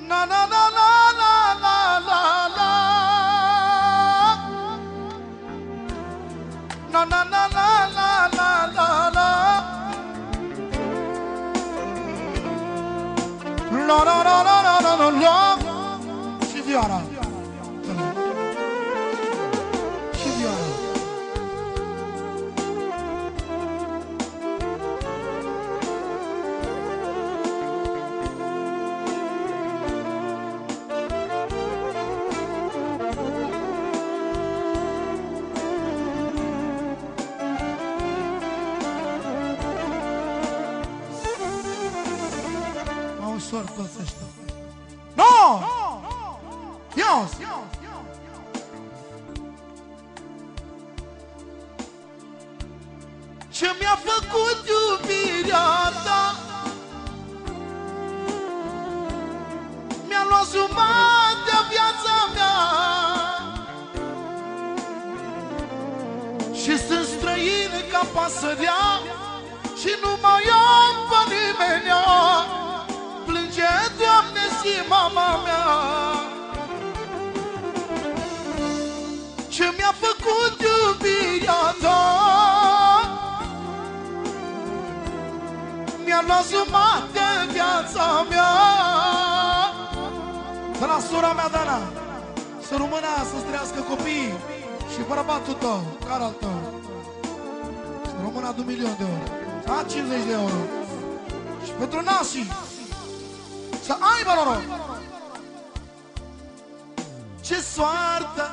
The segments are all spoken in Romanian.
Na na na na na na na na. Na na na na na na na na. La la la la la la la la. Și vioara. Și vioara. Ușor toți ăștia. No! Ios! Ce mi-a făcut iubirea ta? Mi-a luat jumătatea viața mea și sunt străin ca pasărea și nu mai am pe nimenea. Plânge, Doamne, și mama mea. Ce mi-a făcut iubirea ta? Mi-a luat jumătate viața mea. De la sora mea, Dana, să rămână, să-ți trăiască copiii și bărbatul tău, care al tău. Să rămână de 1.000.000 de euro, a 50 de euro. Și pentru nașii să aibă noroc. Ce soartă,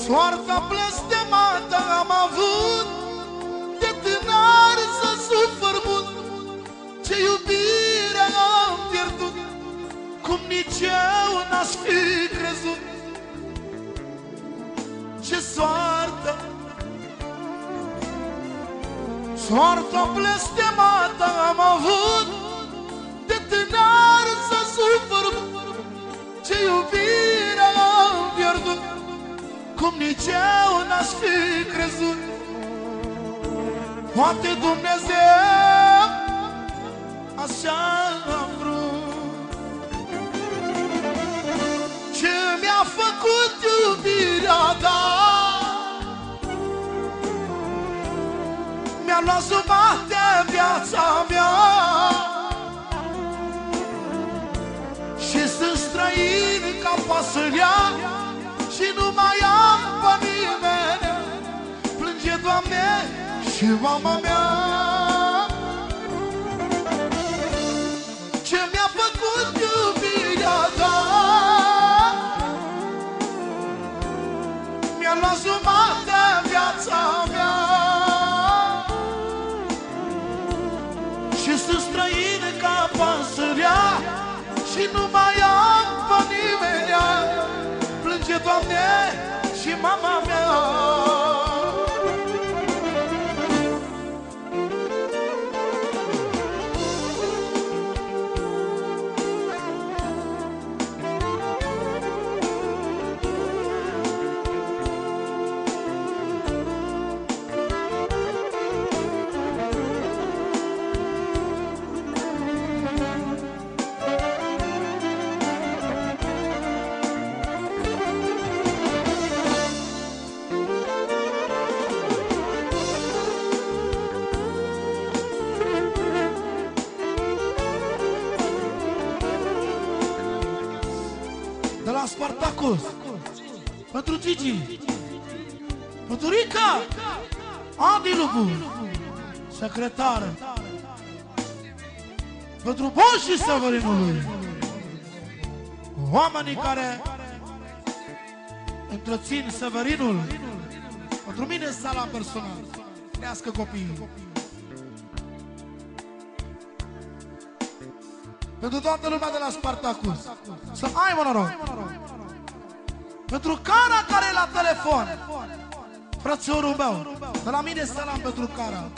soarta blestemată am avut, de tânăr să sufăr mult. Ce iubire am pierdut, cum nici eu n-aș fi crezut. Ce soartă, soarta blestemată am avut, de tânăr să sufăr. Ce iubire am pierdut, cum nici eu n-aș fi crezut. Poate Dumnezeu așa a vrut. Ce mi-a făcut iubirea ta? Mi-a luat jumătate viața mea și sunt străin ca pasărea și nu mai am pe nimeni. Plânge, Doamne, și mama mea. Ce mi-a făcut iubirea ta? Mi-a luat jumătate viața mea și sunt străin ca pasărea și nu mai am pe nimeni. Plânge, Doamne, și mama mea. De la Spartacus, pentru Gigi, pentru Rica, Adi Lugu, secretară, pentru boșii Severinului, oamenii care întrețin Severinul, pentru mine salam personal, crească copiii. Pentru toată lumea de la Spartacus, să aibă noroc. Pentru Cara care e la telefon, frățiorul meu, de la mine salam pentru Cara.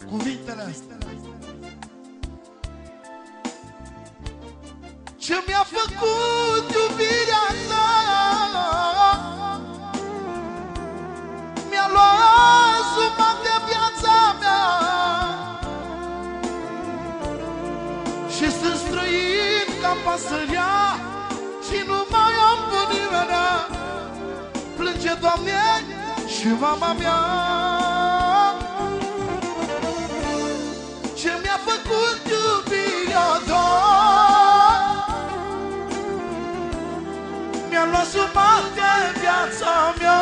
Cuvintele astea. Ce mi-a făcut iubirea ta? Mi-a luat jumătate de viața mea Și sunt străin ca pasărea și nu mai am pe nimenea. Plânge, Doamne, și mama mea. Ce mi-a făcut iubirea ta, mi-a luat jumătate viața mea.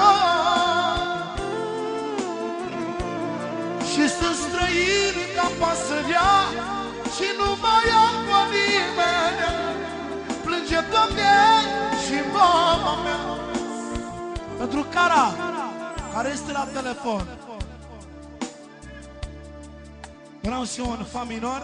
Și sunt străin ca pasărea și nu mai am pe nimeni. Plânge, Doamne, și mama mea. Pentru Cara, care este la telefon, vreau și eu în fa minor.